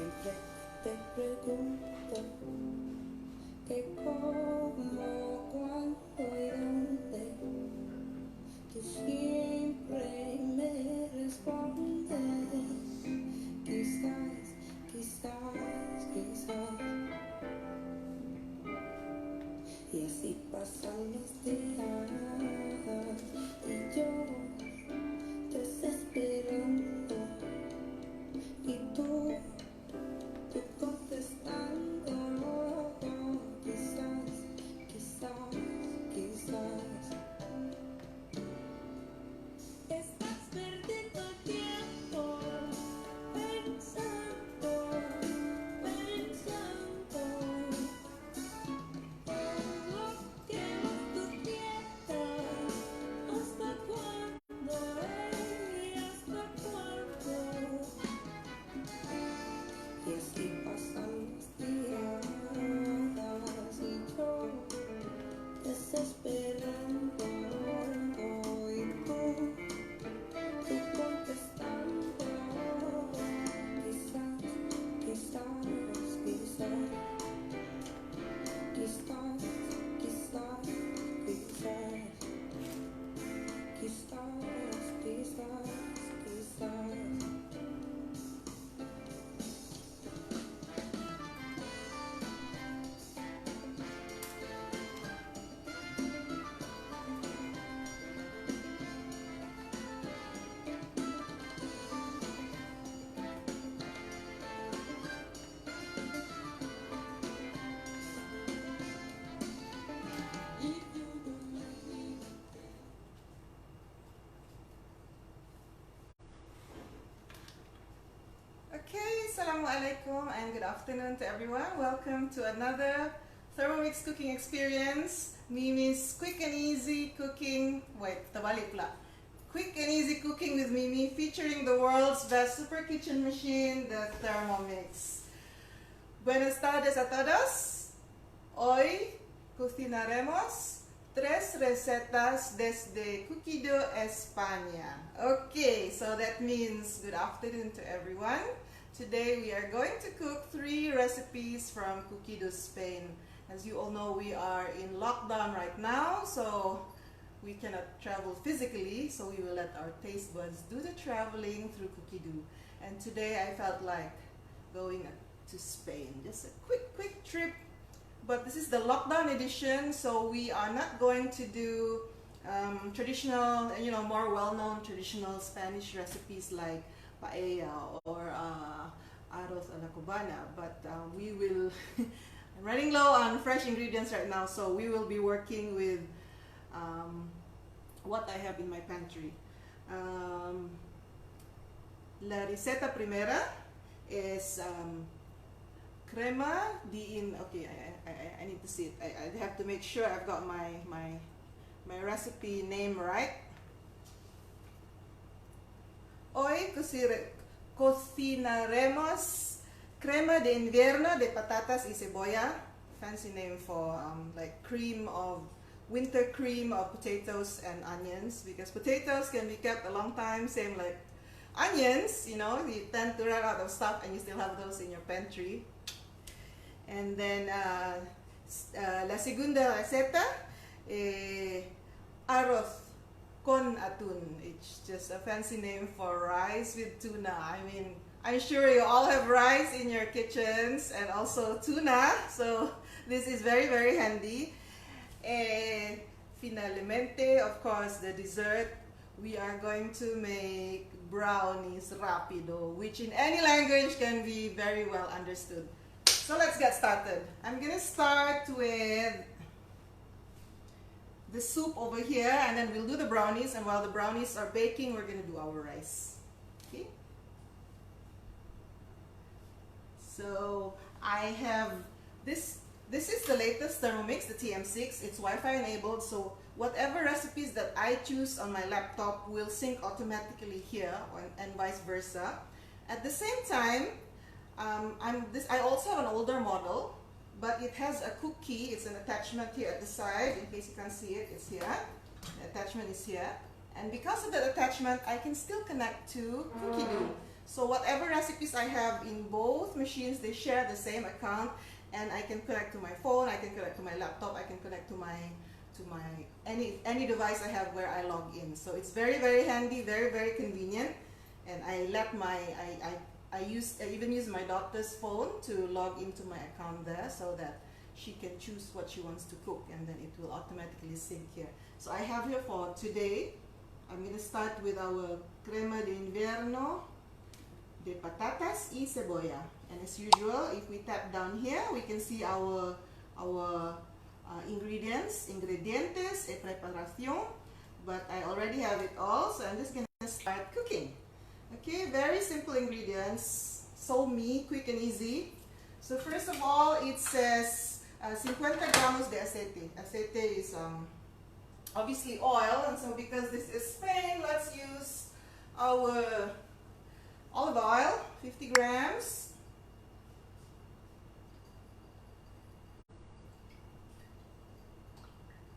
Siempre te pregunto que cómo, cuándo y dónde. Tú siempre me respondes. Quizás, quizás, quizás. Y así pasan los días y yo desesperando y tú contestando. Quizás, quizás, quizás. Estás perdiendo tiempo pensando, pensando en lo que tú quieras. ¿Hasta cuándo? ¿Hasta cuándo? Y así pasan los días y yo desesperando y tú contestando. Quizás, quizás, quizás, quizás, quizás, quizás, quizás, quizás. Okay, Assalamualaikum and good afternoon to everyone. Welcome to another Thermomix cooking experience. Mimi's quick and easy cooking. Wait, tabalik pula. Quick and easy cooking with Mimi, featuring the world's best super kitchen machine, the Thermomix. Buenas tardes a todos. Hoy cocinaremos 3 recetas desde Rapido, España. Okay, so that means good afternoon to everyone. Today we are going to cook 3 recipes from Rapido, Spain. As you all know, we are in lockdown right now, so we cannot travel physically, so we will let our taste buds do the traveling through Rapido. And today I felt like going to Spain. Just a quick trip. But this is the lockdown edition, so we are not going to do traditional, more well-known traditional Spanish recipes like paella or arroz a la cubana. But we will, I'm running low on fresh ingredients right now, so we will be working with what I have in my pantry. La receta primera es Crema okay, I need to see it. I have to make sure I've got my recipe name right. Hoy cocinaremos crema de invierno de patatas y cebolla. Fancy name for like winter cream of potatoes and onions, because potatoes can be kept a long time, same like onions, you tend to run out of stuff and you still have those in your pantry. And then la segunda receta, arroz con atun. It's just a fancy name for rice with tuna. I mean, I'm sure you all have rice in your kitchens and also tuna, so this is very, very handy. Finalmente, of course, the dessert, we are going to make brownies rapido, which in any language can be very well understood. So let's get started. I'm gonna start with the soup over here, and then we'll do the brownies, and while the brownies are baking, we're gonna do our rice. Okay? So I have this is the latest Thermomix, the TM6. It's Wi-Fi enabled, so whatever recipes that I choose on my laptop will sync automatically here, and vice versa. At the same time, I also have an older model, but it has a cookie. It's an attachment here at the side. In case you can't see it, it's here. The attachment is here. And because of that attachment, I can still connect to Rapido. So whatever recipes I have in both machines, they share the same account, and I can connect to my phone, I can connect to my laptop, I can connect to my any device I have where I log in. So it's very, very handy, very, very convenient. And I let my I even use my daughter's phone to log into my account there, so that she can choose what she wants to cook, and then it will automatically sync here. So I have here for today, I'm going to start with our crema de invierno de patatas y cebolla. And as usual, if we tap down here, we can see our ingredientes e preparación, but I already have it all, so I'm just going to start cooking. Okay, very simple ingredients, so quick and easy. So first of all, it says 50 gramos de aceite. Aceite is obviously oil, and so because this is Spain, let's use our olive oil, 50 grams.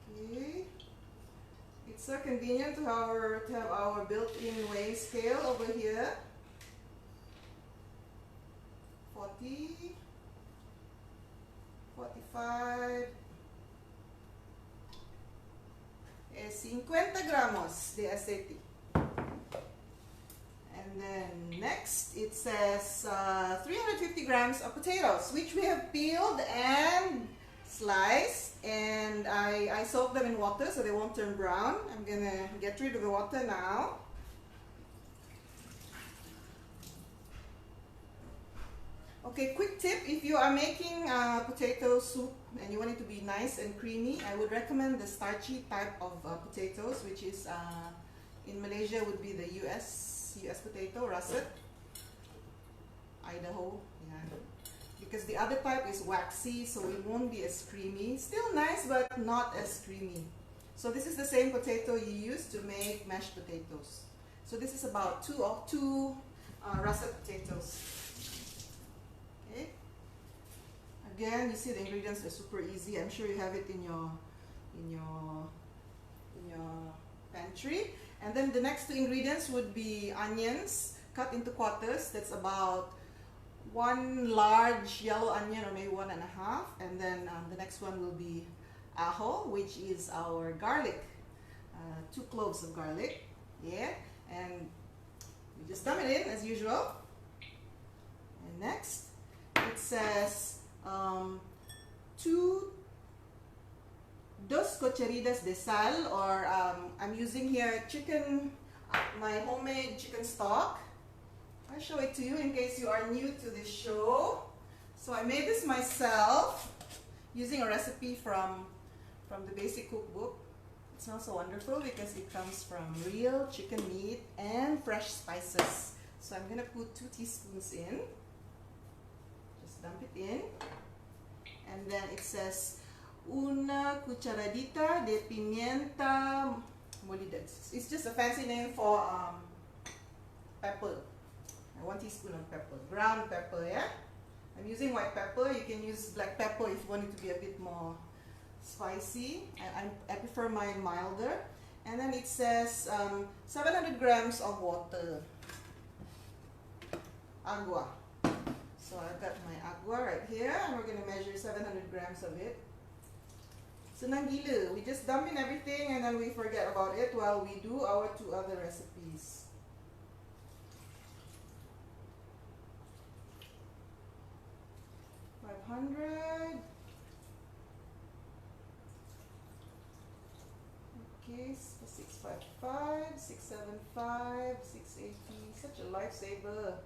Okay. It's so convenient to have our built-in weighing scale over here. 40, 45, 50 gramos de aceite. And then next it says 350 grams of potatoes, which we have peeled and sliced, and I soak them in water so they won't turn brown. I'm gonna get rid of the water now. Okay, quick tip, if you are making potato soup and you want it to be nice and creamy, I would recommend the starchy type of potatoes, which is in Malaysia would be the US potato, russet, Idaho, yeah. Because the other type is waxy, so it won't be as creamy. Still nice, but not as creamy. So this is the same potato you use to make mashed potatoes. So this is about two russet potatoes. Okay. Again, you see the ingredients are super easy. I'm sure you have it in your pantry. And then the next two ingredients would be onions cut into quarters. That's about one large yellow onion, or maybe 1.5, and then the next one will be Arroz, which is our garlic, 2 cloves of garlic, yeah, and we just dump it in as usual. And next it says 2 cucharadas de sal, or I'm using here chicken, my homemade chicken stock. I'll show it to you in case you are new to this show. So I made this myself using a recipe from the basic cookbook. It smells so wonderful because it comes from real chicken meat and fresh spices. So I'm gonna put 2 teaspoons in. Just dump it in. And then it says una cucharadita de pimienta molida. It's just a fancy name for pepper. 1 teaspoon of pepper, ground pepper, yeah? I'm using white pepper. You can use black pepper if you want it to be a bit more spicy. I prefer mine milder. And then it says 700 grams of water. Agua. So I've got my agua right here, and we're going to measure 700 grams of it. Senang gila. We just dump in everything and then we forget about it while we do our 2 other recipes. Okay, 655, 675, 680. Such a lifesaver.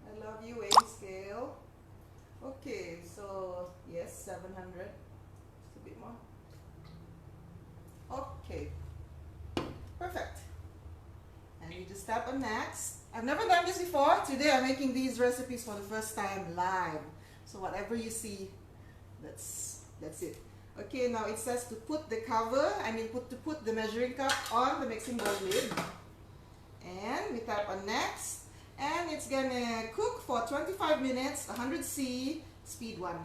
I love you, weighing scale. Okay, so yes, 700. Just a bit more. Okay, perfect. And you just tap on next. I've never done this before. Today I'm making these recipes for the first time live. So whatever you see, that's it. Okay, now it says to put the cover, to put the measuring cup on the mixing bowl lid. And we tap on next. And it's gonna cook for 25 minutes, 100°C, speed 1.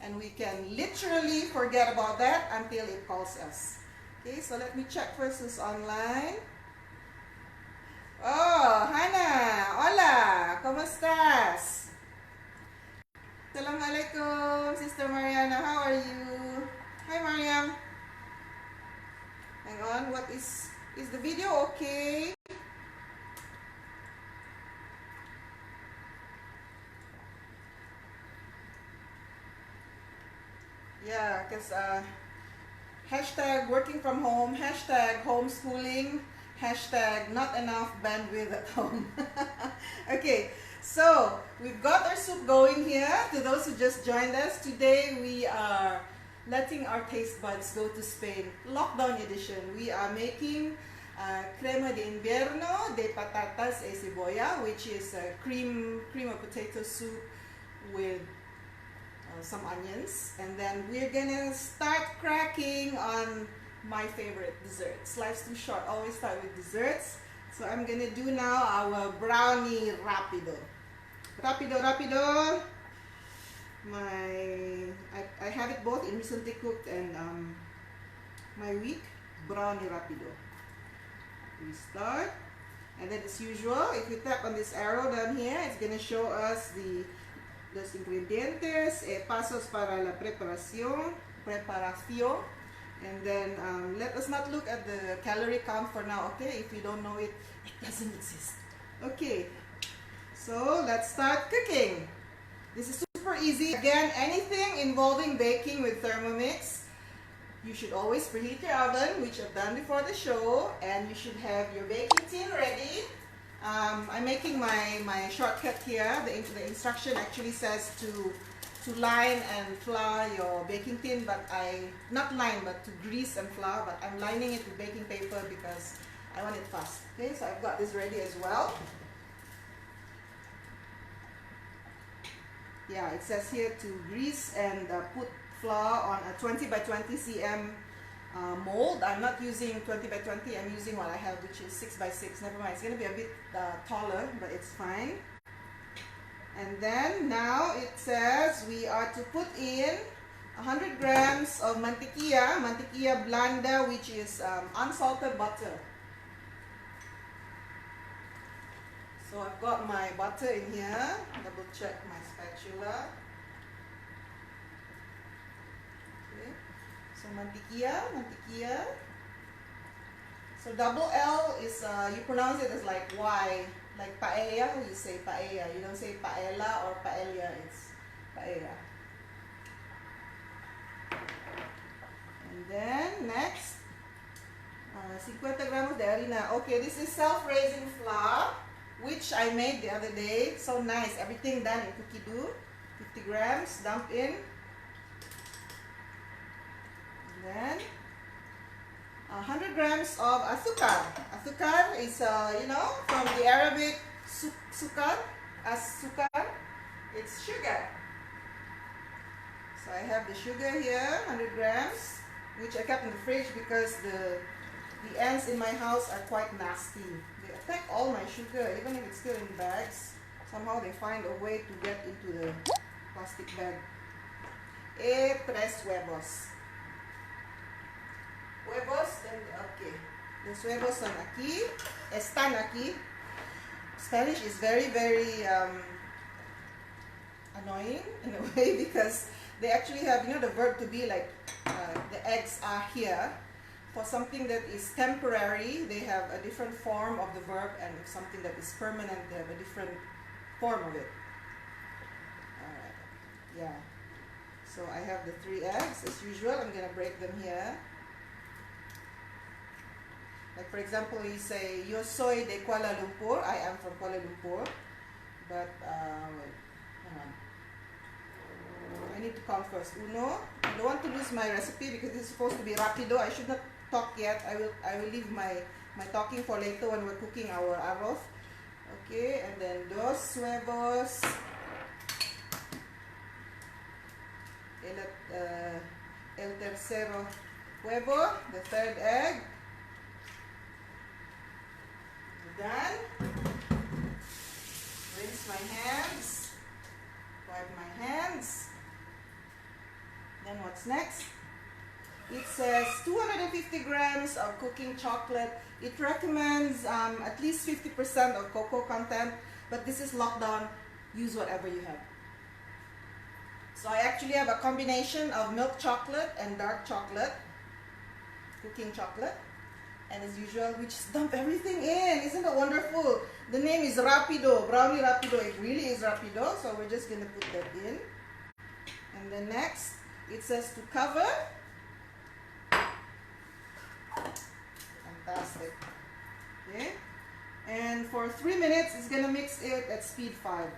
And we can literally forget about that until it calls us. Okay, so let me check first who's online. Oh, Hannah! Hola! ¿Cómo estás? Assalamualaikum, Sister Mariana. How are you? Hi, Mariam. Hang on, what is the video okay? Yeah, because hashtag working from home, hashtag homeschooling, hashtag not enough bandwidth at home. Okay, so we've got our soup going here. To those who just joined us, today we are letting our taste buds go to Spain. Lockdown edition. We are making Crema de invierno de patatas e cebolla, which is a cream of potato soup with some onions, and then we're gonna start cracking on my favorite desserts. Life's too short, always start with desserts. So I'm gonna do now our brownie rapido. Rapido. I have it both in recently cooked and my week brownie rapido. We start, and then as usual, if you tap on this arrow down here, it's gonna show us los ingredientes, pasos para la preparación, and then let us not look at the calorie count for now, okay? If you don't know it, it doesn't exist. Okay, so let's start cooking. This is super easy. Again, anything involving baking with Thermomix, you should always preheat your oven, which I've done before the show, and you should have your baking tin ready. I'm making my shortcut here. The instruction actually says to line and flour your baking tin, but not line, but to grease and flour, but I'm lining it with baking paper because I want it fast. Okay, so I've got this ready as well. Yeah, it says here to grease and put flour on a 20 by 20 cm mold. I'm not using 20 by 20, I'm using what I have, which is 6 by 6. Never mind, it's going to be a bit taller, but it's fine. And then now it says we are to put in 100 grams of mantequilla blanda, which is unsalted butter. So I've got my butter in here, double check my spatula. So mantequilla. So double L is, you pronounce it as like Y, like paella, you say paella. You don't say paella or paella, it's paella. And then next, 50 gramos de harina. Okay, this is self-raising flour, which I made the other day. So nice, everything done in cookie dough. 50 grams, dump in. Then 100 grams of azúcar. Azúcar is, you know, from the Arabic sukar, azúcar, it's sugar. So I have the sugar here, 100 grams, which I kept in the fridge because the ants in my house are quite nasty. They attack all my sugar, even if it's still in bags. Somehow they find a way to get into the plastic bag. 3 huevos. Huevos, okay. Los huevos son aquí, están aquí. Spanish is very, very annoying in a way because they actually have, you know, the verb to be like the eggs are here. For something that is temporary, they have a different form of the verb, and something that is permanent, they have a different form of it. Alright, yeah. So I have the 3 eggs as usual. I'm going to break them here. Like for example, you say, yo soy de Kuala Lumpur. I am from Kuala Lumpur. But, wait, hang on. I need to count first. Uno. I don't want to lose my recipe because this is supposed to be rapido. I should not talk yet. I will leave my talking for later when we're cooking our arroz. Okay, and then dos huevos. El tercero huevo, the 3rd egg. Done. Rinse my hands. Wipe my hands. Then what's next? It says 250 grams of cooking chocolate. It recommends at least 50% of cocoa content, but this is lockdown. Use whatever you have. So I actually have a combination of milk chocolate and dark chocolate, cooking chocolate. And as usual, we just dump everything in. Isn't it wonderful? The name is Rapido, Brownie Rapido. It really is Rapido, so we're just gonna put that in. And then next, it says to cover. Fantastic. Okay. And for 3 minutes, it's gonna mix it at speed 5.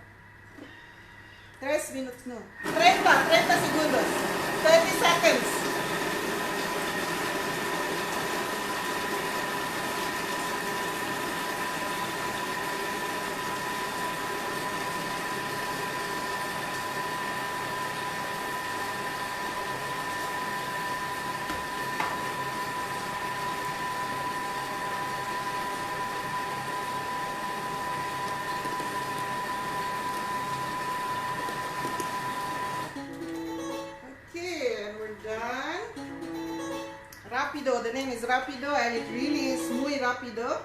3 minutes, no. 30 segundos. 30 seconds. Rapido, the name is Rapido, and it really is muy rapido.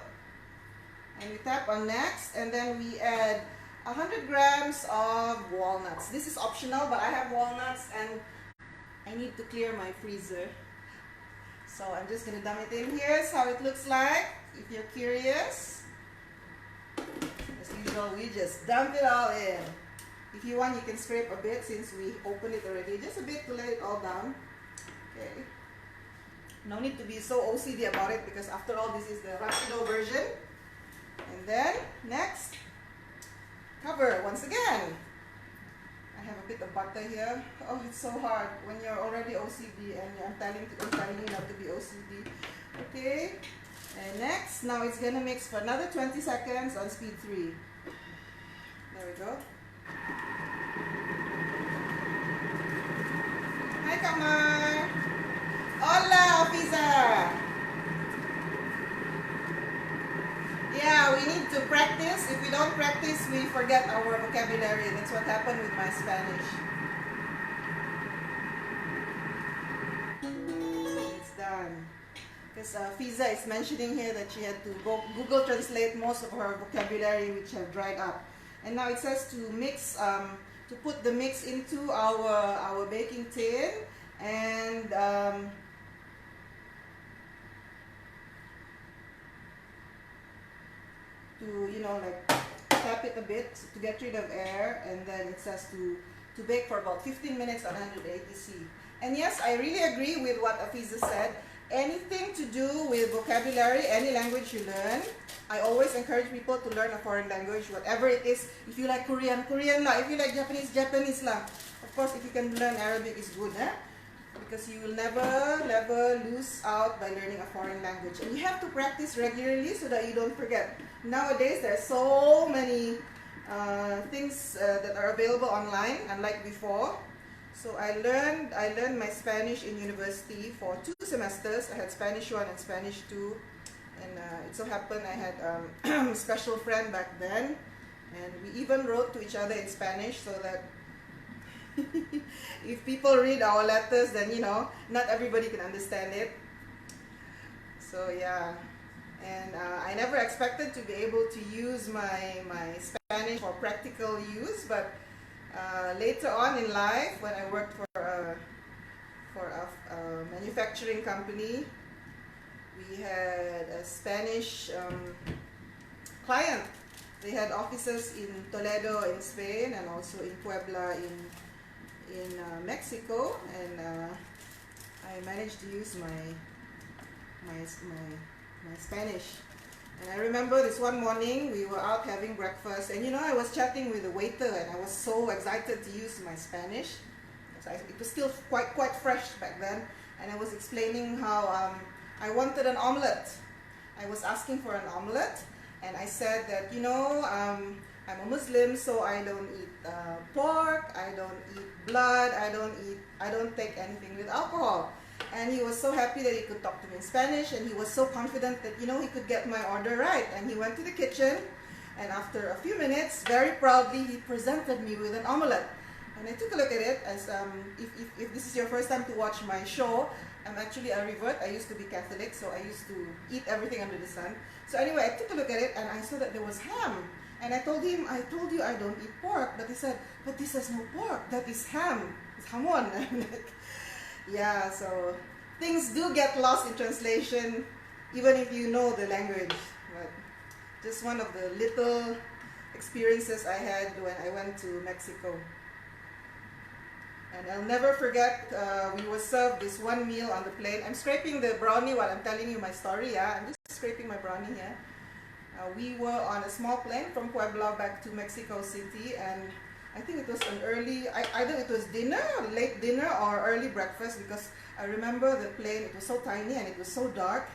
And we tap on next, and then we add 100 grams of walnuts. This is optional, but I have walnuts and I need to clear my freezer. So I'm just gonna dump it in. Here's how it looks like, if you're curious. As usual, we just dump it all in. If you want, you can scrape a bit since we opened it already. Just a bit to let it all down. Okay. No need to be so OCD about it because after all, this is the Rapido version. And then, next, cover once again. I have a bit of butter here. Oh, it's so hard when you're already OCD and I'm telling you not to be OCD. Okay. And next, now it's gonna mix for another 20 seconds on speed 3. There we go. Hi, Kamar. Hola, Officer. Yeah, we need to practice. If we don't practice, we forget our vocabulary. That's what happened with my Spanish. It's done. Because Fiza is mentioning here that she had to go Google Translate most of her vocabulary, which have dried up. And now it says to mix, to put the mix into our baking tin, and to, you know, like tap it a bit to get rid of air, and then it says to bake for about 15 minutes on 180°C. And yes, I really agree with what Afiza said. Anything to do with vocabulary, any language you learn, I always encourage people to learn a foreign language, whatever it is. If you like Korean, Korean lah. If you like Japanese, Japanese lah. Of course, if you can learn Arabic, is good, eh? Because you will never lose out by learning a foreign language. And you have to practice regularly so that you don't forget. Nowadays, there are so many things that are available online, unlike before. So I learned my Spanish in university for 2 semesters. I had Spanish 1 and Spanish 2. And it so happened I had a special friend back then. And we even wrote to each other in Spanish so that if people read our letters, then, you know, not everybody can understand it. So yeah, and I never expected to be able to use my Spanish for practical use, but later on in life, when I worked for a manufacturing company, we had a Spanish client. They had offices in Toledo in Spain and also in Puebla in Mexico, and I managed to use my Spanish. And I remember this one morning we were out having breakfast, and you know, I was chatting with the waiter, and I was so excited to use my Spanish. It was still quite fresh back then, and I was explaining how I wanted an omelette. I was asking for an omelette, and I said that, you know, I'm a Muslim, so I don't eat pork, I don't eat blood, I don't take anything with alcohol. And he was so happy that he could talk to me in Spanish, and he was so confident that, you know, he could get my order right. And he went to the kitchen, and after a few minutes, very proudly, he presented me with an omelette. And I took a look at it, as if this is your first time to watch my show, I'm actually a revert. I used to be Catholic, so I used to eat everything under the sun. So anyway, I took a look at it and I saw that there was ham. And I told him, I told you I don't eat pork. But he said, but this has no pork. That is ham. It's hamon. I'm like, yeah, so things do get lost in translation, even if you know the language. But just one of the little experiences I had when I went to Mexico. And I'll never forget, we were served this one meal on the plane. I'm scraping the brownie while I'm telling you my story. Yeah, I'm just scraping my brownie here. We were on a small plane from Puebla back to Mexico City, and I think it was an early, either it was dinner, late dinner, or early breakfast, because I remember the plane, it was so tiny and it was so dark.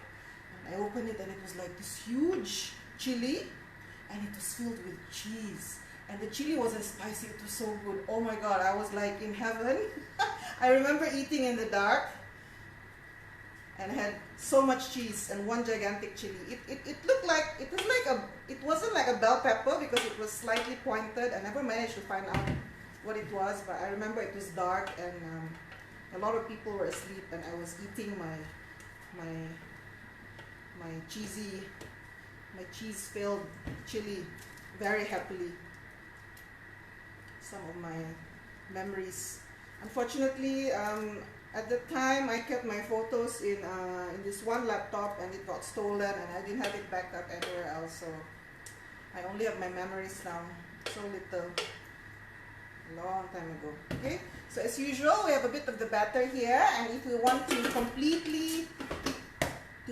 And I opened it and it was like this huge chili, and it was filled with cheese. And the chili wasn't spicy, it was so good. Oh my God, I was like in heaven. I remember eating in the dark and had so much cheese and one gigantic chili. It looked like, it wasn't like a bell pepper because it was slightly pointed. I never managed to find out what it was, but I remember it was dark and a lot of people were asleep and I was eating my cheese-filled chili very happily. Some of my memories. Unfortunately, at the time I kept my photos in this one laptop and it got stolen and I didn't have it backed up anywhere else, so I only have my memories now. So little. A long time ago. Okay, so as usual we have a bit of the batter here, and if we want to completely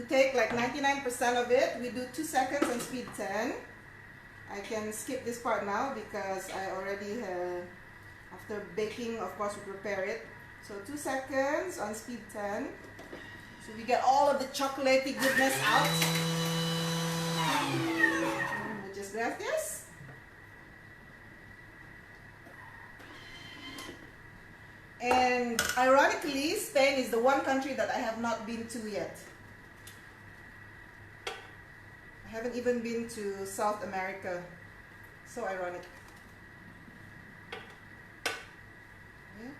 take like 99% of it, we do 2 seconds on speed 10. I can skip this part now because I already have, after baking, of course, we prepare it. So 2 seconds on speed 10. So we get all of the chocolatey goodness out. Muchas gracias. And ironically, Spain is the one country that I have not been to yet. I haven't even been to South America. So ironic. Yeah.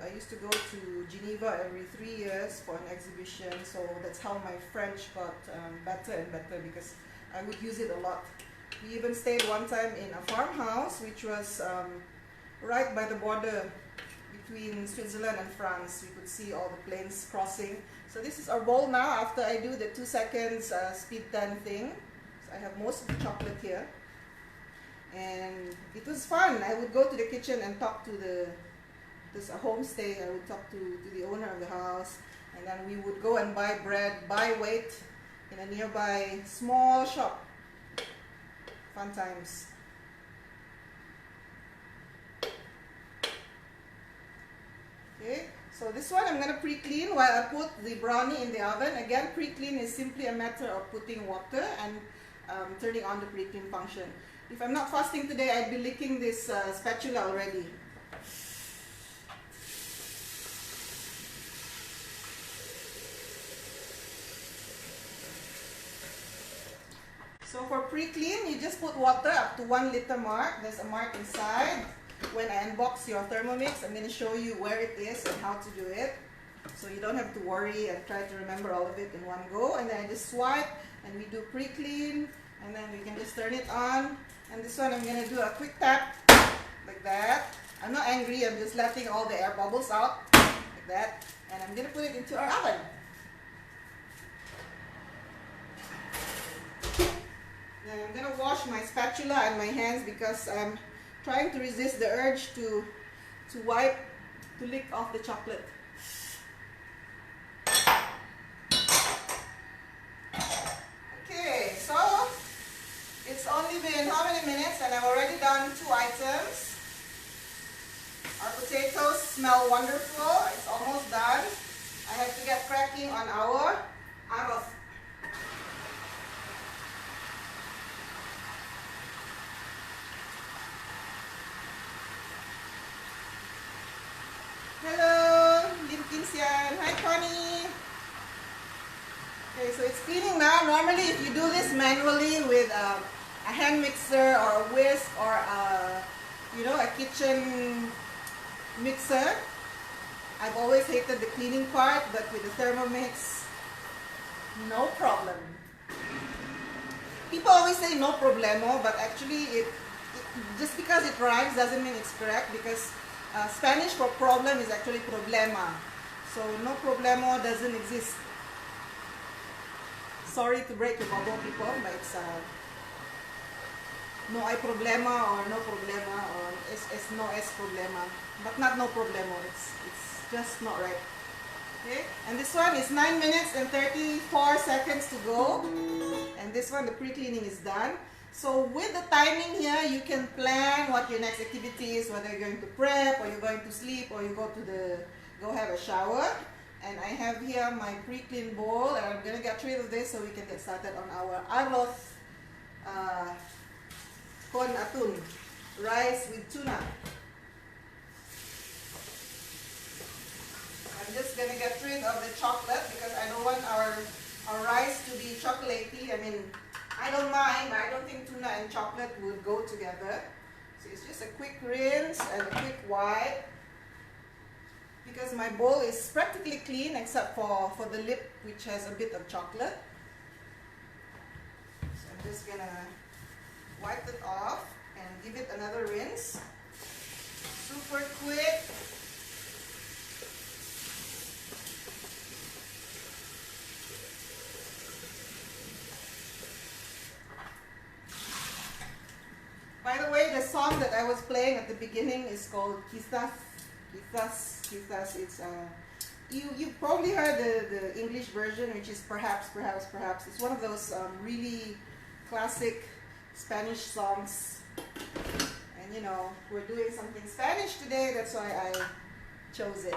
I used to go to Geneva every 3 years for an exhibition, so that's how my French got better and better, because I would use it a lot. We even stayed one time in a farmhouse, which was right by the border between Switzerland and France. We could see all the planes crossing. So this is our bowl now after I do the 2 seconds speed 10 thing. So I have most of the chocolate here. And it was fun. I would go to the kitchen and talk to this a homestay. I would talk to the owner of the house. And then we would go and buy bread by weight in a nearby small shop. Fun times. Okay, so this one I'm going to pre-clean while I put the brownie in the oven. Again, pre-clean is simply a matter of putting water and turning on the pre-clean function. If I'm not fasting today, I'd be licking this spatula already. So for pre-clean, you just put water up to 1 liter mark. There's a mark inside. When I unbox your Thermomix, I'm going to show you where it is and how to do it. So you don't have to worry and try to remember all of it in one go. And then I just swipe and we do pre-clean. And then we can just turn it on. And this one I'm going to do a quick tap like that. I'm not angry, I'm just letting all the air bubbles out like that. And I'm going to put it into our oven. Then I'm going to wash my spatula and my hands because I'm trying to resist the urge to lick off the chocolate. Okay, so it's only been how many minutes and I've already done 2 items. Our potatoes smell wonderful. It's almost done. I have to get cracking on our arroz. Hello, Lim Kinsian. Hi, Connie. Okay, so it's cleaning now. Normally, if you do this manually with a hand mixer or a whisk or a kitchen mixer, I've always hated the cleaning part, but with the Thermomix, no problem. People always say no problemo, but actually just because it rhymes doesn't mean it's correct, because Spanish for problem is actually problema. So no problemo doesn't exist. Sorry to break your bubble, people, but it's no hay problema or no problema or es no es problema, but not no problemo. It's just not right. Okay, and this one is 9 minutes and 34 seconds to go, and this one, the pre-cleaning is done. So with the timing here, you can plan what your next activity is, whether you're going to prep or you're going to sleep or you go have a shower. And I have here my pre-cleaned bowl, and I'm gonna get rid of this so we can get started on our arroz con atun, rice with tuna. I'm just gonna get rid of the chocolate because I don't want our rice to be chocolatey. I mean, I don't mind, but I don't think tuna and chocolate would go together. So it's just a quick rinse and a quick wipe, because my bowl is practically clean except for the lip, which has a bit of chocolate. So I'm just gonna wipe it off and give it another rinse. Super quick. By the way, the song that I was playing at the beginning is called Quizás. It's you've probably heard the English version, which is perhaps. It's one of those really classic Spanish songs, and you know, we're doing something Spanish today, that's why I chose it.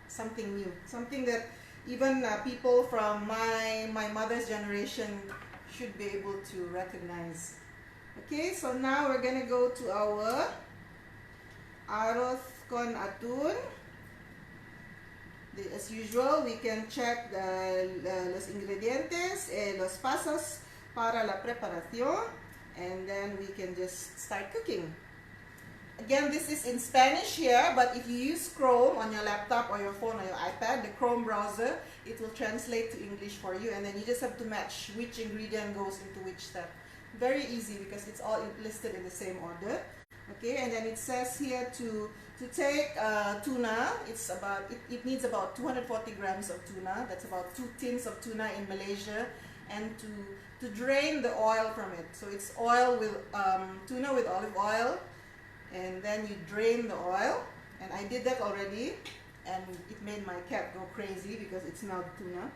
Something new, something that even people from my mother's generation should be able to recognize. Okay, so now we're gonna go to our arroz con atún. As usual, we can check los ingredientes, los pasos para la preparación, and then we can just start cooking. Again, this is in Spanish here, but if you use Chrome on your laptop or your phone or your iPad, the Chrome browser, it will translate to English for you, and then you just have to match which ingredient goes into which step. Very easy because it's all listed in the same order. Okay, and then it says here to take tuna. It needs about 240 grams of tuna. That's about 2 tins of tuna in Malaysia, and to drain the oil from it. So it's oil with tuna with olive oil, and then you drain the oil. And I did that already, and it made my cat go crazy because it smelled tuna.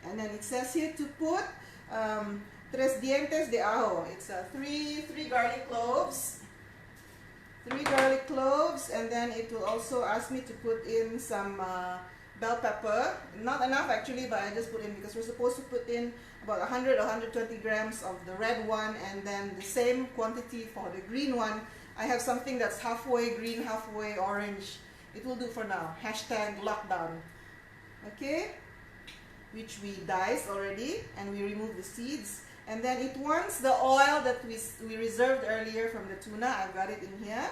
And then it says here to put 3 dientes de ajo. It's three garlic cloves. 3 garlic cloves, and then it will also ask me to put in some bell pepper. Not enough actually, but I just put in because we're supposed to put in about 100 or 120 grams of the red one, and then the same quantity for the green one. I have something that's halfway green, halfway orange. It will do for now. Hashtag lockdown. Okay? Which we diced already, and we remove the seeds. And then it wants the oil that we reserved earlier from the tuna. I've got it in here.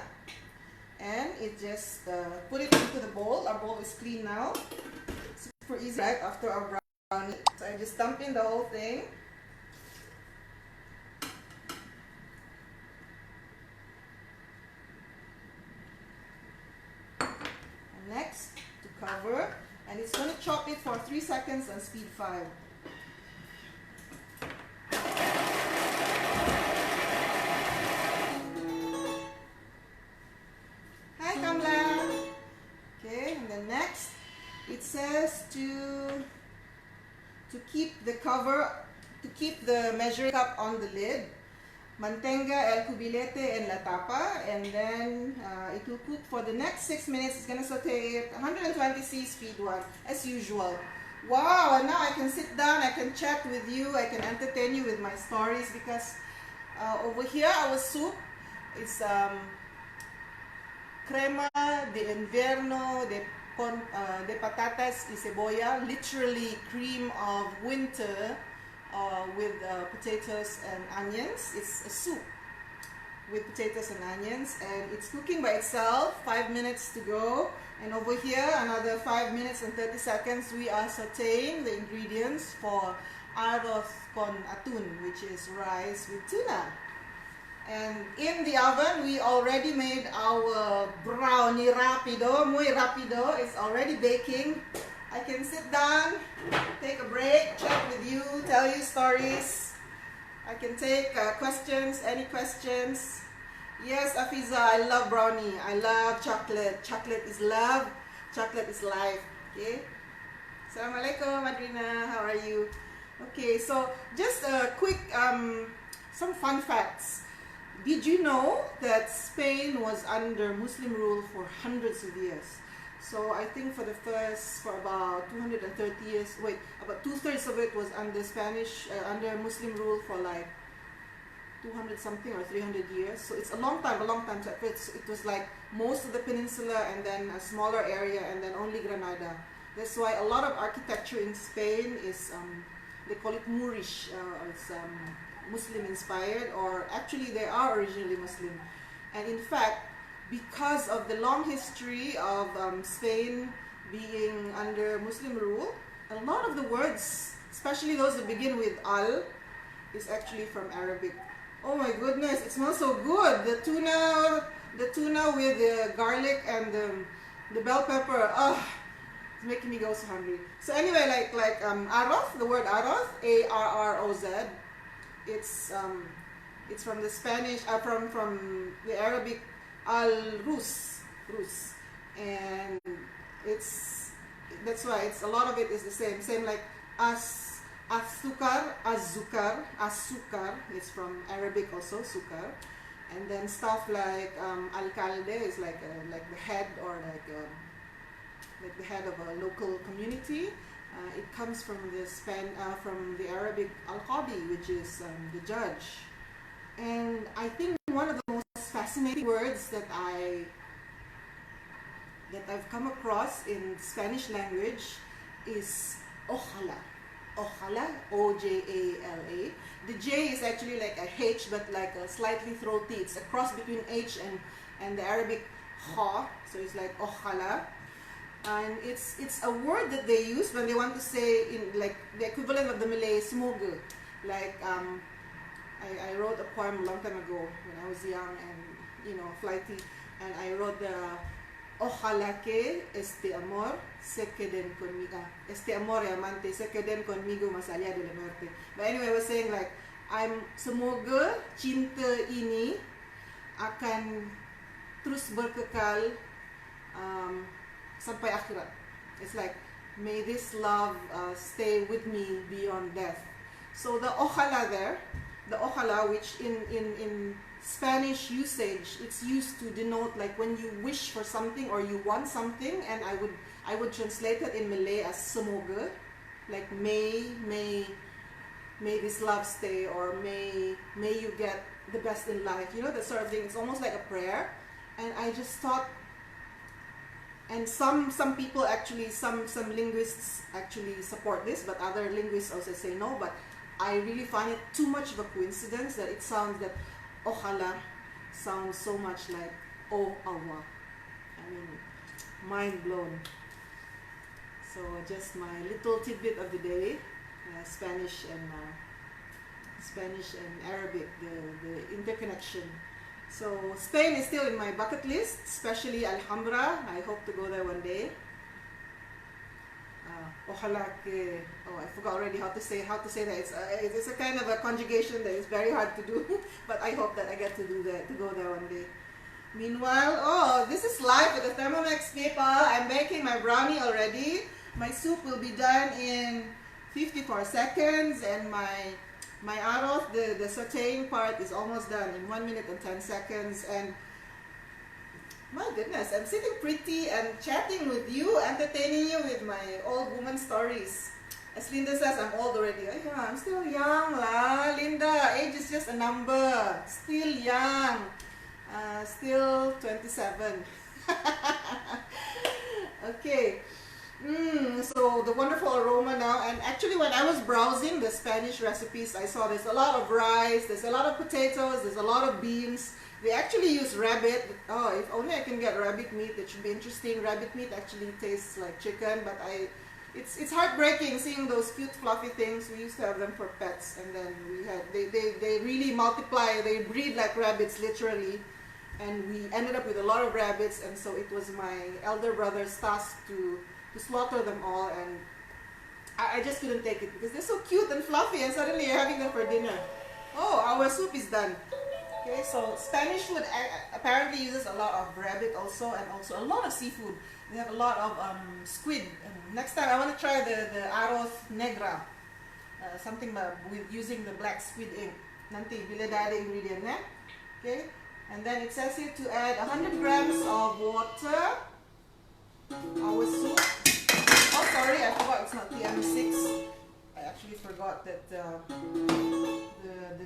And it just put it into the bowl. Our bowl is clean now. Super easy, right? After our brownie. So I just dump in the whole thing. And next, to cover. And it's going to chop it for 3 seconds on speed 5. It says to keep the cover, to keep the measuring cup on the lid. Mantenga el cubilete en la tapa, and then it will cook for the next 6 minutes. It's gonna saute at 120°C speed 1 as usual. Wow! And now I can sit down, I can chat with you, I can entertain you with my stories, because over here our soup is crema de invierno de patatas y cebolla, literally cream of winter with potatoes and onions. It's a soup. with potatoes and onions, and it's cooking by itself. 5 minutes to go, and over here another 5 minutes and 30 seconds we are sauteing the ingredients for arroz con atun, which is rice with tuna. And in the oven we already made our brownie rapido, muy rapido. It's already baking. I can sit down, take a break, chat with you, tell you stories. I can take questions, any questions. Yes, Afiza, I love brownie. I love chocolate. Chocolate is love. Chocolate is life. Okay. Assalamualaikum, Madrina. How are you? Okay, so just a quick, some fun facts. Did you know that Spain was under Muslim rule for hundreds of years? So I think for about 230 years, about 2/3 of it was under under Muslim rule for like 200 something or 300 years. So it's a long time. So it was like most of the peninsula and then a smaller area and then only Granada. That's why a lot of architecture in Spain is, they call it Moorish, it's Muslim inspired, or actually they are originally Muslim. And in fact, because of the long history of Spain being under Muslim rule, a lot of the words, especially those that begin with al, is actually from Arabic. Oh my goodness, it smells so good. The tuna with the garlic and the bell pepper. Oh, it's making me go so hungry. So anyway, like arroz, the word arroz, A-R-R-O-Z, it's from the Spanish, from the Arabic al-rus, and that's why it's a lot of it is the same like azúcar, it's from Arabic also, sukar. And then stuff like alcalde is like the head, or like the head of a local community. It comes from the Arabic al-qadi, which is the judge. And I think one of the most fascinating words that I've come across in Spanish language is ojala. Ojala, O-J-A-L-A. The J is actually like a H, but like a slightly throaty. It's a cross between H and the Arabic ha, so it's like ojala. And it's a word that they use when they want to say, in like the equivalent of the Malay semoga. Like I wrote a poem a long time ago when I was young and flighty, and I wrote the ojalá que este amor se queden conmigo. Este amor amante se queden conmigo más allá de la muerte. But anyway, I was saying like, semoga cinta ini akan terus berkekal sampai akhirat. It's like, may this love stay with me beyond death. So the ojalá there, the ojalá, which in Spanish usage, it's used to denote like when you wish for something or you want something, and I would translate it in Malay as semoga, like may this love stay, or may you get the best in life, that sort of thing. It's almost like a prayer. And I just thought, and some people actually, some linguists actually support this, but other linguists also say no. But I really find it too much of a coincidence that it sounds that ojalá sounds so much like oh Allah. I mean, mind blown. So just my little tidbit of the day, Spanish and Arabic, the interconnection. So Spain is still in my bucket list, especially Alhambra. I hope to go there one day. Ojalá que, I forgot already how to say that. It's a kind of a conjugation that is very hard to do, but I hope that I get to do that, to go there one day. Meanwhile, this is live with the Thermomix people. I'm baking my brownie already. My soup will be done in 54 seconds, and my arroz, the sauteing part, is almost done in 1 minute and 10 seconds. And my goodness, I'm sitting pretty and chatting with you, entertaining you with my old woman stories. As Linda says, I'm old already. Yeah, I'm still young lah, Linda. Age is just a number. Still young. Still 27. Okay. So the wonderful aroma now, and actually when I was browsing the Spanish recipes, I saw there's a lot of rice, there's a lot of potatoes, there's a lot of beans. They actually use rabbit. Oh, if only I can get rabbit meat, it should be interesting. Rabbit meat actually tastes like chicken, but it's heartbreaking seeing those cute fluffy things. We used to have them for pets, and then they really multiply, they breed like rabbits literally. And we ended up with a lot of rabbits, and so it was my elder brother's task to slaughter them all, and I just couldn't take it because they're so cute and fluffy, and suddenly you're having them for dinner. Oh, our soup is done. Okay, so Spanish food apparently uses a lot of rabbit also, and also a lot of seafood. They have a lot of squid. And next time I want to try the Arroz negra, something with using the black squid ink. Nanti bila dah ada ingredient, eh? Okay, and then it says here to add 100 grams of water. Our soup. Oh, sorry, I forgot it's not TM6. I actually forgot that the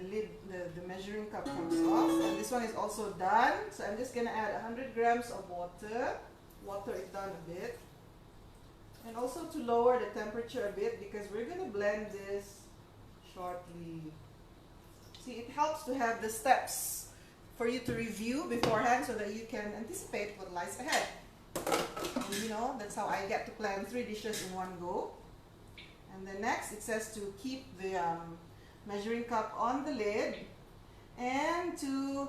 lid, the measuring cup comes off. And this one is also done. So I'm just gonna add 100 grams of water. Water it down a bit. And also to lower the temperature a bit because we're gonna blend this shortly. See, it helps to have the steps for you to review beforehand so that you can anticipate what lies ahead. And you know, that's how I get to plan 3 dishes in one go. And then next, it says to keep the measuring cup on the lid and to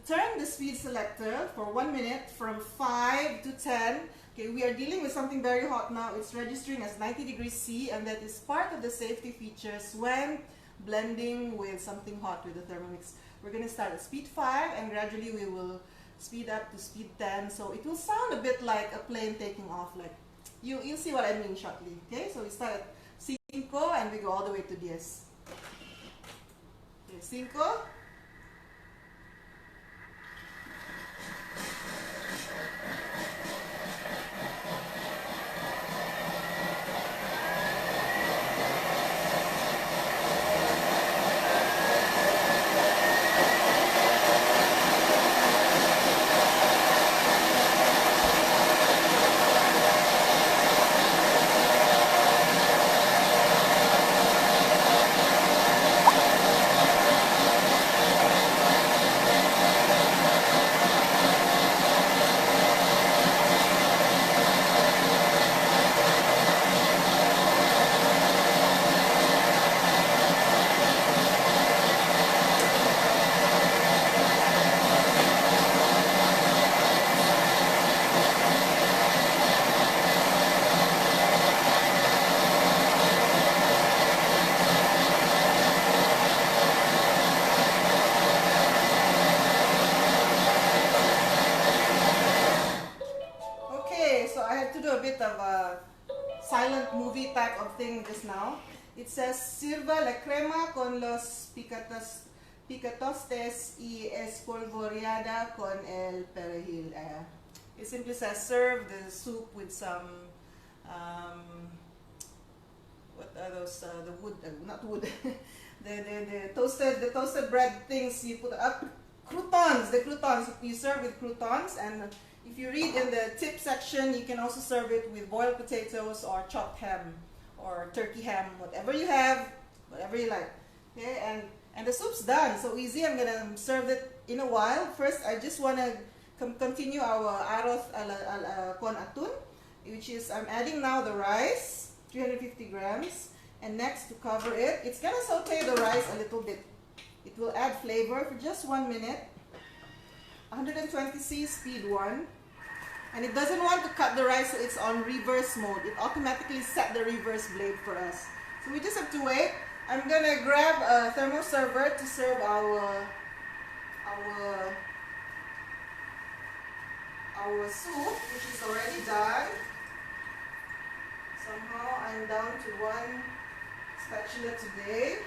turn the speed selector for 1 minute from 5 to 10. Okay, we are dealing with something very hot now. It's registering as 90 degrees C, and that is part of the safety features when blending with something hot with the Thermomix. We're going to start at speed 5 and gradually we will speed up to speed 10. So it will sound a bit like a plane taking off, like you'll see what I mean shortly. Okay, so we start at 5 and we go all the way to 10. Okay, 5. Silent movie type of thing just now. It says sirva la crema con los picatostes y espolvoreada con el perejil. It simply says serve the soup with some what are those? The wood, not wood. the toasted bread things you put up. Croutons, the croutons. You serve with croutons, and if you read in the tip section, you can also serve it with boiled potatoes or chopped ham or turkey ham, whatever you have, whatever you like. Okay, and the soup's done, so easy. I'm gonna serve it in a while. First, I just wanna continue our arroz con atun, which is I'm adding now the rice, 350 grams, and next to cover it, it's gonna saute the rice a little bit. It will add flavor for just 1 minute. 120C speed 1. And it doesn't want to cut the rice, so it's on reverse mode. It automatically set the reverse blade for us. So we just have to wait. I'm gonna grab a thermal server to serve our soup, which is already done. Somehow I'm down to 1 spatula today.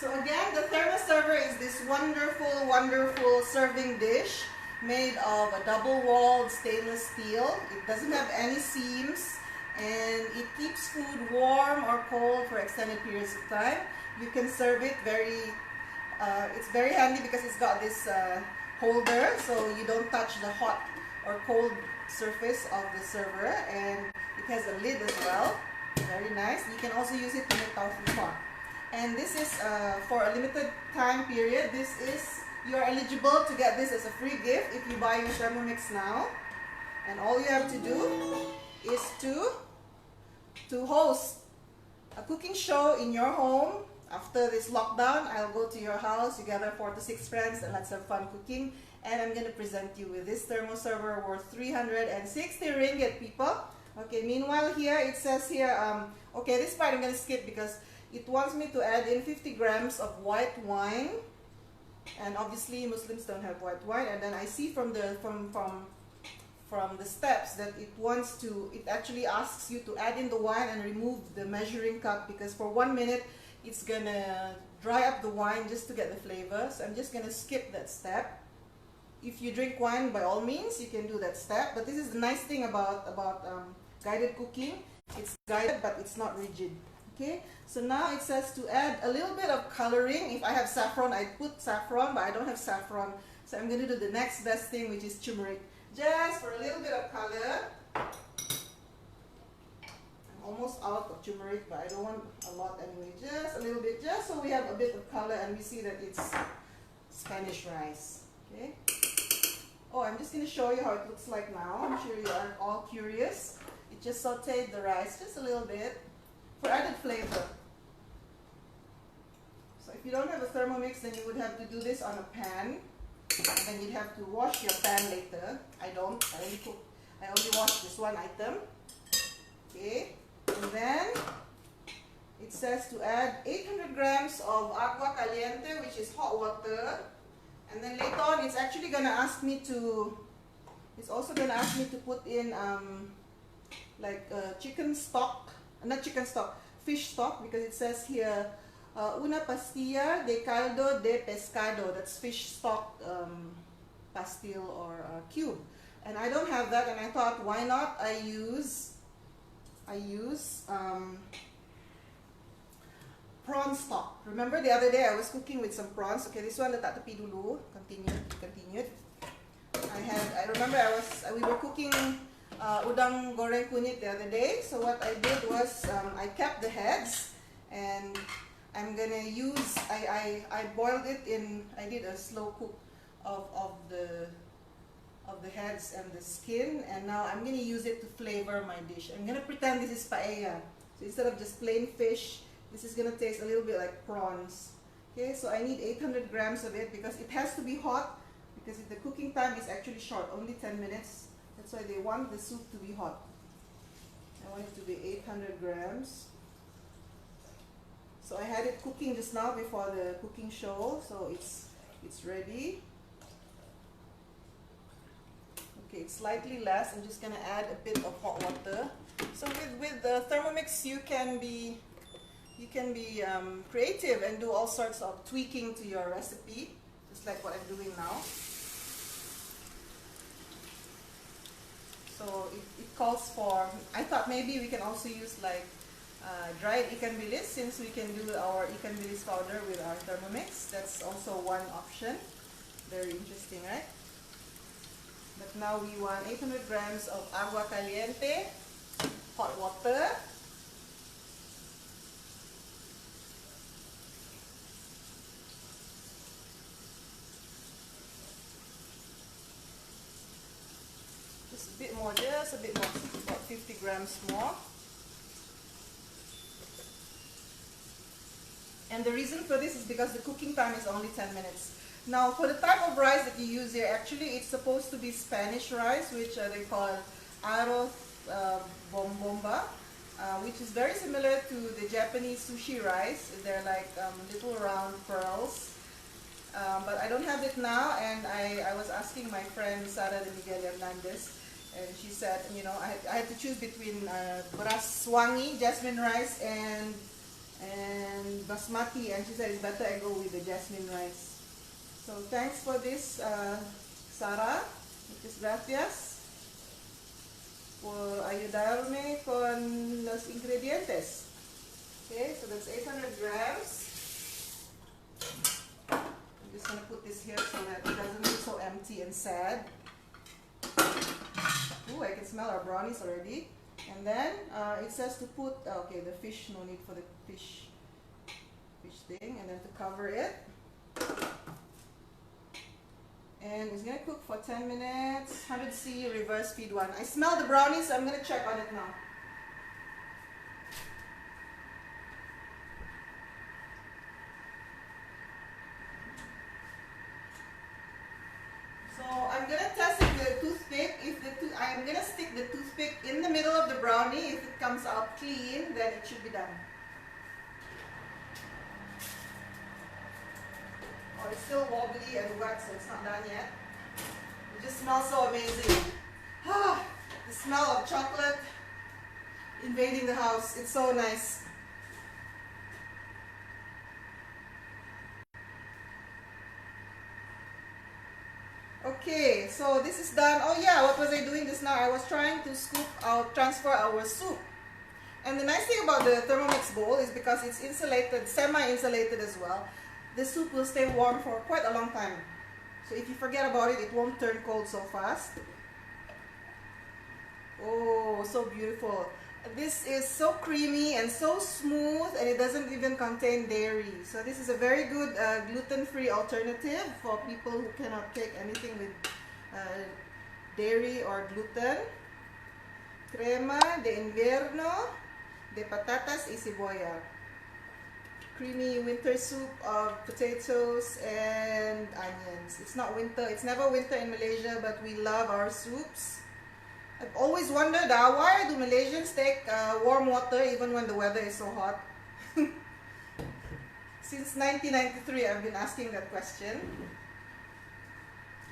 So again, the thermal server is this wonderful, wonderful serving dish made of a double-walled stainless steel. It doesn't have any seams, and it keeps food warm or cold for extended periods of time. You can serve it very It's very handy because it's got this holder, so you don't touch the hot or cold surface of the server, and it has a lid as well. Very nice. You can also use it to make tofu pot. And this is for a limited time period. You're eligible to get this as a free gift if you buy your Thermomix now. And all you have to do is to host a cooking show in your home. After this lockdown, I'll go to your house, you gather 4 to 6 friends, and let's have fun cooking. And I'm going to present you with this thermo server worth 360 ringgit, people. Okay, meanwhile here, it says here, okay, this part I'm going to skip because it wants me to add in 50 grams of white wine. And obviously Muslims don't have white wine. And then I see from the steps that it actually asks you to add in the wine and remove the measuring cup, because for 1 minute it's gonna dry up the wine just to get the flavors. I'm just gonna skip that step. If you drink wine, by all means you can do that step, but this is the nice thing about guided cooking. It's guided, but it's not rigid. Okay, so now it says to add a little bit of coloring. If I have saffron, I'd put saffron, but I don't have saffron, so I'm going to do the next best thing, which is turmeric, just for a little bit of color. I'm almost out of turmeric, but I don't want a lot anyway, just a little bit, just so we have a bit of color and we see that it's Spanish rice. Okay. Oh, I'm just going to show you how it looks like now. I'm sure you are all curious. It just sauteed the rice just a little bit for added flavor. So if you don't have a Thermomix, then you would have to do this on a pan, and then you'd have to wash your pan later. I only wash this one item. Okay, and then it says to add 800 grams of agua caliente, which is hot water. And then later on, it's actually gonna ask me to, put in chicken stock. Not chicken stock, fish stock, because it says here una pastilla de caldo de pescado. That's fish stock pastil or cube, and I don't have that, and I thought, why not I use prawn stock. Remember the other day I was cooking with some prawns. Okay, this one letak tepi dulu. Continued. I remember we were cooking udang goreng kunyit the other day. So what I did was I kept the heads, and I'm gonna use, I boiled it in, I did a slow cook of the heads and the skin, and now I'm gonna use it to flavor my dish. I'm gonna pretend this is paella. So instead of just plain fish, this is gonna taste a little bit like prawns. Okay, so I need 800 grams of it because it has to be hot, because the cooking time is actually short, only 10 minutes. That's why they want the soup to be hot. I want it to be 800 grams. So I had it cooking just now before the cooking show, so it's ready. Okay, it's slightly less. I'm just gonna add a bit of hot water. So with the Thermomix, you can be creative and do all sorts of tweaking to your recipe, just like what I'm doing now. So it calls for, I thought maybe we can also use like dried ikan bilis, since we can do our ikan bilis powder with our Thermomix. That's also one option. Very interesting, right? But now we want 800 grams of agua caliente, hot water. Just a bit more, about 50 grams more. And the reason for this is because the cooking time is only 10 minutes. Now, for the type of rice that you use here, actually it's supposed to be Spanish rice, which they call Arroz bomba, which is very similar to the Japanese sushi rice. They're like little round pearls. But I don't have it now, and I was asking my friend Sara de Miguel Hernandez, and she said, you know, I had to choose between beras swangi, jasmine rice, and basmati, and she said it's better I go with the jasmine rice. So thanks for this, Sara. Muchas gracias por ayudarme con los ingredientes. Okay, so that's 800 grams. just gonna put this here so that it doesn't look so empty and sad. Ooh, I can smell our brownies already. And then it says to put, okay, the fish, no need for the fish thing, and then to cover it. And it's gonna cook for 10 minutes, 100°C, reverse feed 1. I smell the brownies, so I'm gonna check on it now. So I'm gonna test it with a toothpick. I'm gonna stick the toothpick in the middle of the brownie. If it comes out clean, then it should be done. Oh, it's still wobbly and wet, so it's not done yet. It just smells so amazing. Ah, the smell of chocolate invading the house. It's so nice. Okay, so this is done. Oh yeah, what was I doing just now? I was trying to transfer our soup. And the nice thing about the Thermomix bowl is because it's insulated, semi-insulated as well, the soup will stay warm for quite a long time. So if you forget about it, it won't turn cold so fast. Oh, so beautiful. This is so creamy and so smooth, and it doesn't even contain dairy. So this is a very good gluten-free alternative for people who cannot take anything with dairy or gluten. Crema de invierno de patatas y cebolla. Creamy winter soup of potatoes and onions. It's not winter, it's never winter in Malaysia, but we love our soups. I've always wondered why do Malaysians take warm water even when the weather is so hot? Since 1993 I've been asking that question.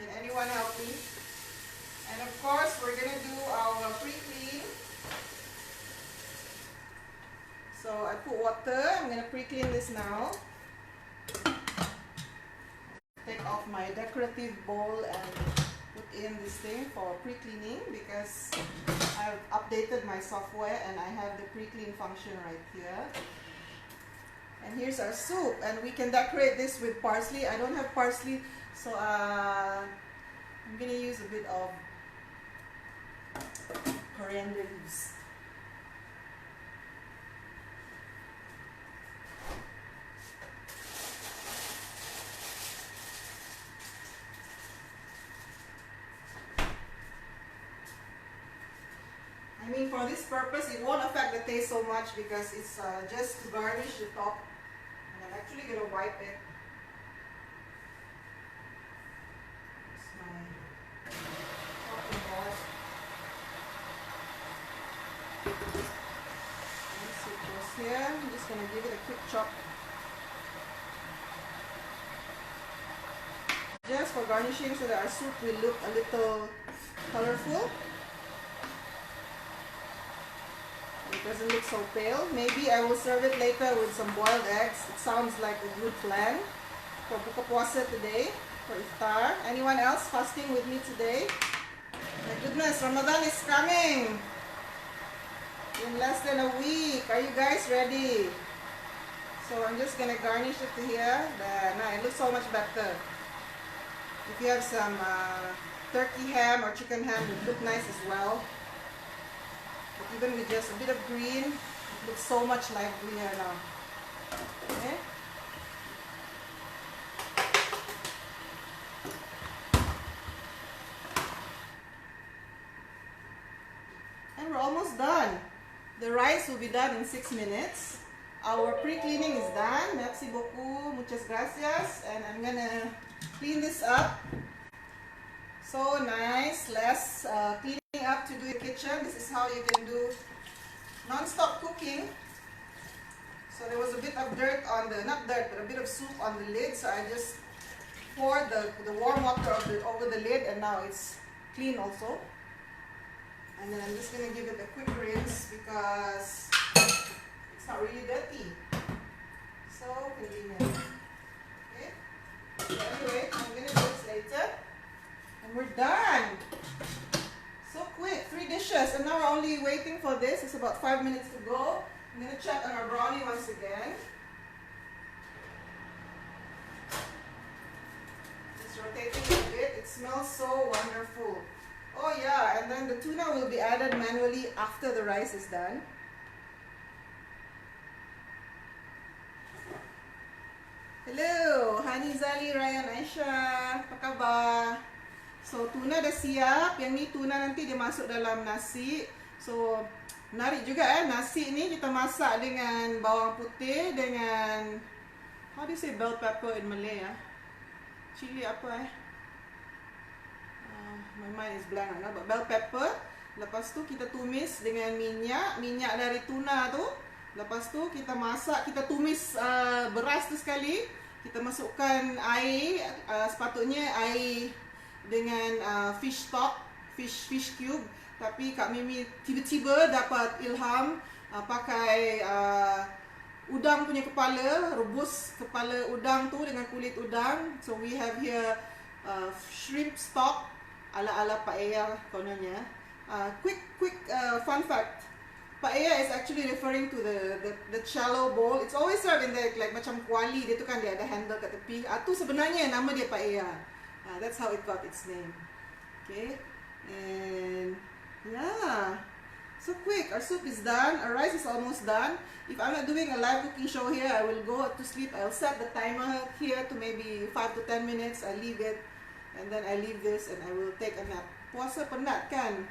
Can anyone help me? And of course we're gonna do our pre-clean. So I put water, I'm gonna pre-clean this now. Take off my decorative bowl and put in this thing for pre-cleaning because I've updated my software and I have the pre-clean function right here. And here's our soup, and we can decorate this with parsley. I don't have parsley, so I'm gonna use a bit of coriander leaves. I mean, for this purpose, it won't affect the taste so much because it's just to garnish the top. And I'm actually going to wipe it. It's my chopping board. Once it goes here, I'm just going to give it a quick chop. Just for garnishing so that our soup will look a little colorful. It doesn't look so pale. Maybe I will serve it later with some boiled eggs. It sounds like a good plan for buka puasa today, for iftar. Anyone else fasting with me today? My goodness, Ramadan is coming in less than a week. Are you guys ready? So I'm just gonna garnish it to here. Now it looks so much better. If you have some turkey ham or chicken ham, it would look nice as well. But even with just a bit of green, it looks so much livelier now. Okay? And we're almost done. The rice will be done in 6 minutes. Our pre-cleaning is done. Merci beaucoup, muchas gracias. And I'm gonna clean this up. So nice, less cleaning up to do in the kitchen. This is how you can do non-stop cooking. So there was a bit of dirt on the, not dirt, but a bit of soup on the lid. So I just poured the warm water over the lid, and now it's clean also. And then I'm just going to give it a quick rinse because it's not really dirty. So convenient. Okay. So anyway, I'm going to do this later. And we're done. So quick, 3 dishes. And now we're only waiting for this. It's about 5 minutes to go. I'm going to check on our brownie once again. smells so wonderful. Oh yeah, and then the tuna will be added manually after the rice is done. Hello, Hani Zali, Ryan, Aisyah, apa khabar? So tuna dah siap. Yang ni tuna nanti dia masuk dalam nasi. So menarik juga nasi ni kita masak dengan bawang putih dengan, how do you say bell pepper in Malay Chili apa my mind is blank but bell pepper. Lepas tu kita tumis dengan minyak dari tuna tu. Lepas tu kita masak, kita tumis beras tu sekali. Kita masukkan air, sepatutnya air dengan fish stock, fish cube. Tapi Kak Mimi tiba-tiba dapat ilham pakai udang punya kepala, rebus kepala udang tu dengan kulit udang. So we have here shrimp stock ala-ala paella kononnya. Quick fun fact. Paella is actually referring to the shallow bowl. It's always served in the like macam kuali dia tu kan, dia ada handle kat tepi. Tu sebenarnya nama dia paella. That's how it got its name. Okay. And yeah. So quick, our soup is done, our rice is almost done. If I'm not doing a live cooking show here, I will go to sleep. I'll set the timer here to maybe 5 to 10 minutes. I leave it, and then I leave this and I will take a nap. Puasa penat kan?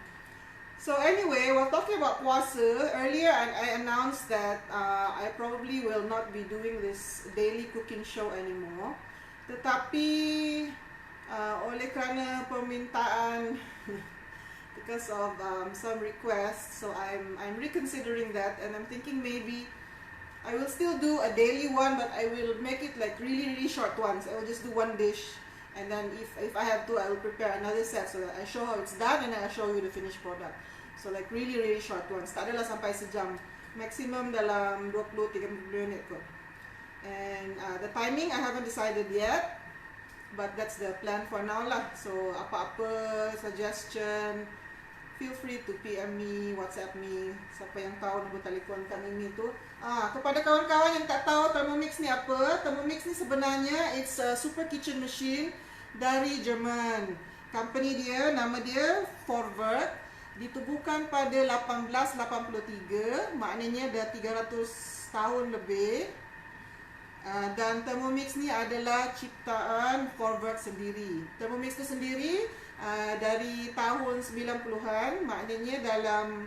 So anyway, we're talking about puasa. Earlier I announced that I probably will not be doing this daily cooking show anymore. Tetapi oleh kerana permintaan because of some requests, so I'm reconsidering that, and I'm thinking maybe I will still do a daily one, but I will make it like really short ones. I will just do one dish, and then if I have to, I will prepare another set so that I show how it's done and then I show you the finished product. So like really short ones. Tak adalah sampai sejam, maximum dalam 20-30 minit kot. And the timing I haven't decided yet, but that's the plan for now lah. So apa-apa suggestion, feel free to PM me, WhatsApp me. Siapa yang tahu nombor telefon Kak Mimi tu. Kepada kawan-kawan yang tak tahu Thermomix ni apa, Thermomix ni sebenarnya it's a super kitchen machine dari Jerman. Company dia, nama dia Forward. Ditubuhkan pada 1883, maknanya dah 300 tahun lebih. Dan Thermomix ni adalah ciptaan Forward sendiri. Thermomix tu sendiri dari tahun 90-an, maknanya dalam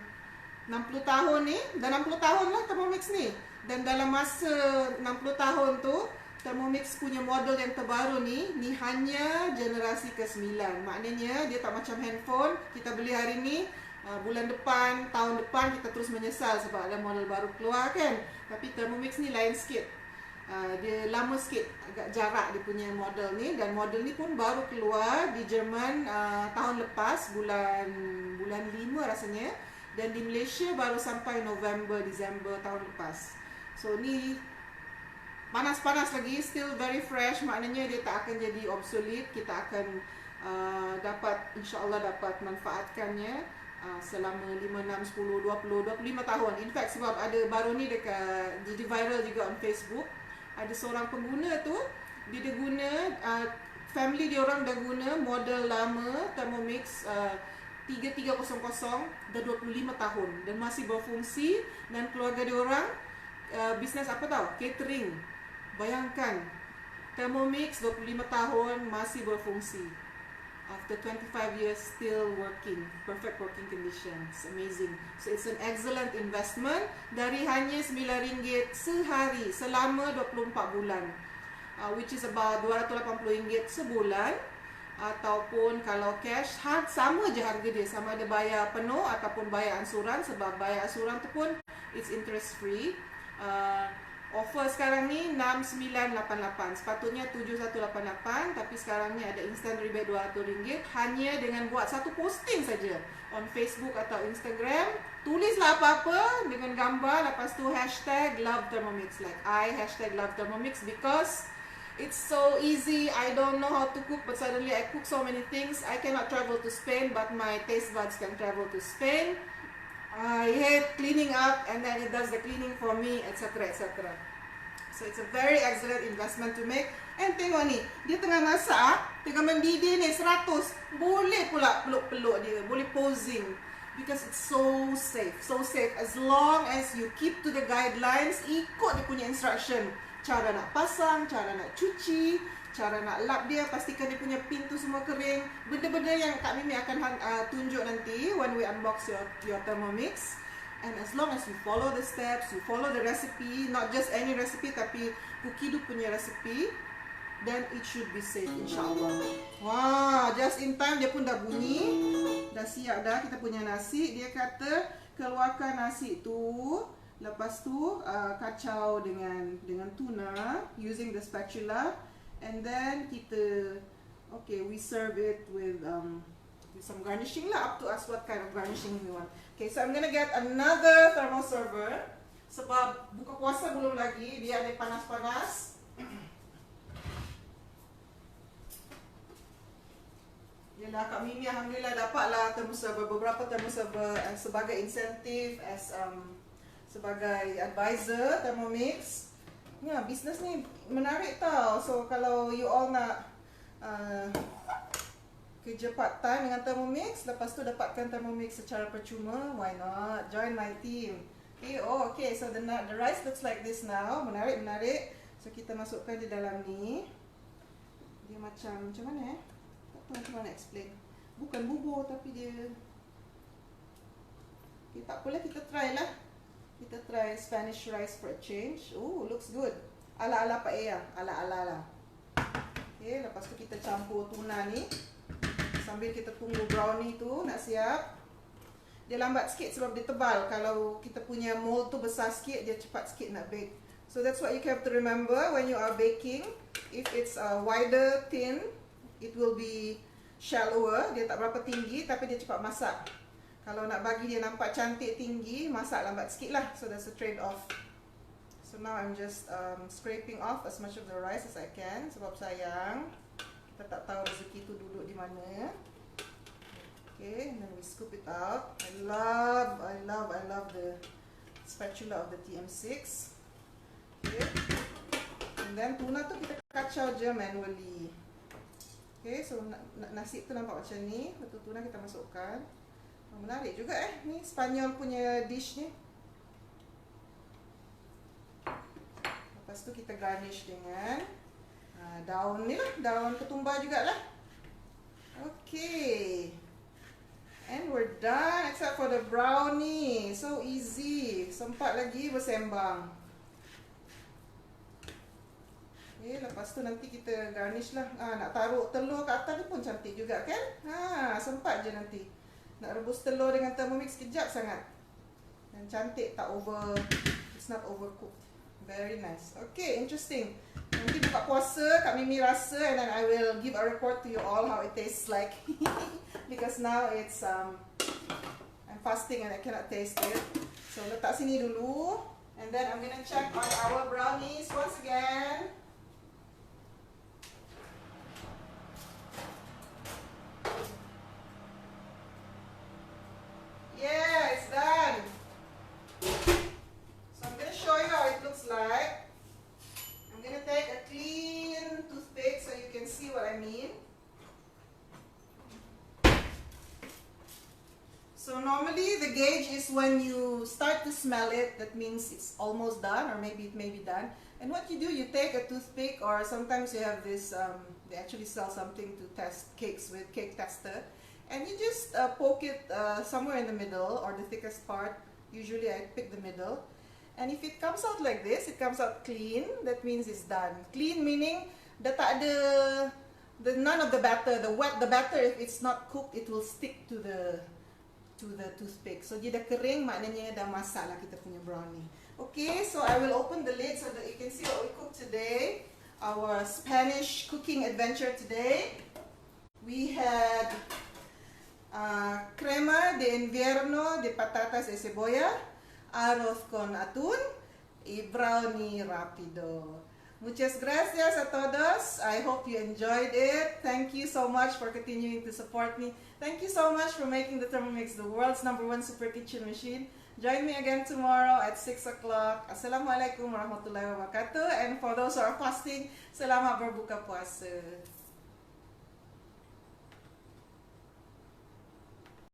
60 tahun ni, dah 60 tahun lah Thermomix ni. Dan dalam masa 60 tahun tu, Thermomix punya model yang terbaru ni hanya generasi ke-9. Maknanya dia tak macam handphone, kita beli hari ni, bulan depan, tahun depan kita terus menyesal sebab ada model baru keluar kan. Tapi Thermomix ni lain sikit. Dia lama sikit, agak jarak dia punya model ni, dan model ni pun baru keluar di Jerman tahun lepas, bulan 5 rasanya, dan di Malaysia baru sampai November, Disember tahun lepas. So ni panas-panas lagi, still very fresh, maknanya dia tak akan jadi obsolete. Kita akan dapat, insyaAllah dapat manfaatkannya selama 5, 6, 10, 20, 25 tahun. In fact, sebab ada baru ni dekat, jadi viral juga on Facebook. Ada seorang pengguna tu, dia dah guna, family dia orang dah guna model lama Thermomix 3300 dah 25 tahun dan masih berfungsi, dan keluarga dia orang bisnes apa tahu? Catering. Bayangkan, Thermomix 25 tahun masih berfungsi. After 25 years still working, perfect working conditions. Amazing. So it's an excellent investment dari hanya RM9 sehari selama 24 bulan, which is about RM280 sebulan. Ataupun kalau cash, sama je harga dia, sama ada bayar penuh ataupun bayar ansuran. Sebab bayar ansuran tu pun it's interest free. Offer sekarang ni 6988, sepatutnya 7188, tapi sekarang ni ada instant rebate RM200 hanya dengan buat satu posting saja on Facebook atau Instagram. Tulislah apa-apa dengan gambar, lepas tu hashtag love Thermomix, like I hashtag love Thermomix, because it's so easy. I don't know how to cook, but suddenly I cook so many things. I cannot travel to Spain, but my taste buds can travel to Spain. I hate cleaning up, and then it does the cleaning for me, etc, etc. So it's a very excellent investment to make. And tengok ni, dia tengah masak, tengah mendidih ni 100. Boleh pula peluk-peluk dia, boleh posing. Because it's so safe, so safe. As long as you keep to the guidelines, ikut dia punya instruction. Cara nak pasang, cara nak cuci, cara nak lap dia, pastikan dia punya pintu semua kering. Benda-benda yang Kak Mimi akan tunjuk nanti when we unbox your Thermomix. And as long as you follow the steps, you follow the recipe, not just any recipe tapi Kukidu punya recipe, then it should be safe insyaAllah. Wah, just in time dia pun dah bunyi. Dah siap dah kita punya nasi. Dia kata keluarkan nasi tu, lepas tu kacau dengan tuna using the spatula, and then kita we serve it with some garnishing lah, up to us what kind of garnishing we want. Okay, so I'm gonna get another thermal server sebab buka puasa belum lagi, dia ada panas-panas. Yalah, Kak Mimi alhamdulillah dapatlah thermal server, beberapa thermal server sebagai insentif, as sebagai advisor Thermomix. Ya, bisnes ni menarik tau. So kalau you all nak kerja part time dengan Thermomix, lepas tu dapatkan Thermomix secara percuma, why not join my team. Okay, so the rice looks like this now. Menarik. So kita masukkan di dalam ni. Dia macam mana tak tahu macam mana explain. Bukan bubur tapi dia tak apalah, kita try lah. Kita try Spanish rice for a change. Oh, looks good. Ala-ala paella, ala-ala lah. Okay, lepas tu kita campur tuna ni. Sambil kita tunggu brownie tu nak siap. Dia lambat sikit sebab dia tebal. Kalau kita punya mold tu besar sikit, dia cepat sikit nak bake. So that's what you have to remember when you are baking. If it's a wider tin, it will be shallower. Dia tak berapa tinggi tapi dia cepat masak. Kalau nak bagi dia nampak cantik tinggi, masak lambat sikit lah. So that's a trade-off. So now I'm just scraping off as much of the rice as I can. Sebab sayang, kita tak tahu rezeki tu duduk di mana. Okay, and then we scoop it out. I love the spatula of the TM6. Okay, and then tuna tu kita kacau je manually. Okay, so nasi tu nampak macam ni. Betul, tuna kita masukkan. Menarik juga ni Spanyol punya dish ni. Lepas tu kita garnish dengan daun ni lah, daun ketumbar jugalah. Okay, and we're done except for the brownie. So easy, sempat lagi bersembang. Okay, lepas tu nanti kita garnish lah. Nak taruh telur kat atas ni pun cantik juga kan. Sempat je nanti. Nak rebus telur dengan Thermomix kejap sangat. Dan cantik, tak it's not overcooked. Very nice. Okay, interesting. Nanti buka puasa, Kak Mimi rasa, and then I will give a report to you all how it tastes like. Because now it's I'm fasting and I cannot taste it. So letak sini dulu, and then I'm gonna check on our brownies once again. Yeah, it's done. So I'm gonna show you how it looks like. I'm gonna take a clean toothpick so you can see what I mean. So normally the gauge is when you start to smell it, that means it's almost done, or maybe it may be done. And what you do, you take a toothpick, or sometimes you have this, they actually sell something to test cakes with, cake tester. And you just poke it somewhere in the middle, or the thickest part. Usually I pick the middle. And if it comes out like this, it comes out clean, that means it's done. Clean meaning that none of the batter, the batter, if it's not cooked, it will stick to the toothpick. So dia dah kering, maknanya dah masak lah kita punya brownie. Okay, so I will open the lid so that you can see what we cooked today. Our Spanish cooking adventure today. We had crema de invierno de patatas y cebolla, arroz con atún y brownie rapido. Muchas gracias a todos. I hope you enjoyed it. Thank you so much for continuing to support me. Thank you so much for making the Thermomix the world's #1 super kitchen machine. Join me again tomorrow at 6 o'clock. Assalamualaikum warahmatullahi wabarakatuh. And for those who are fasting, selamat berbuka puasa.